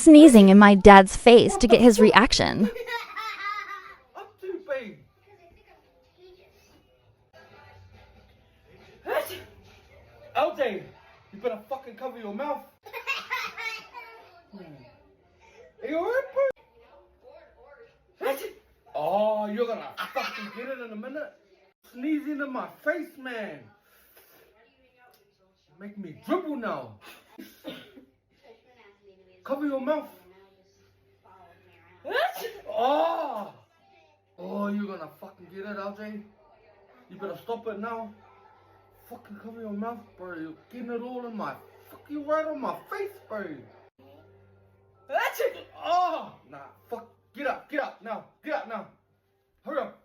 sneezing in my dad's face to get his reaction. Up to, babe. LJ, you better fucking cover your mouth. Are you alright, bro? Oh, you're gonna fucking get it in a minute. Sneezing in my face, man. Make me dribble now. Cover your mouth. Oh, you're gonna fucking get it, LJ. You better stop it now. Fucking cover your mouth, bro. You're getting it all in my fucking right on my face, bro. That's it. Oh, nah, fuck. Get up now. Get up now. Hurry up.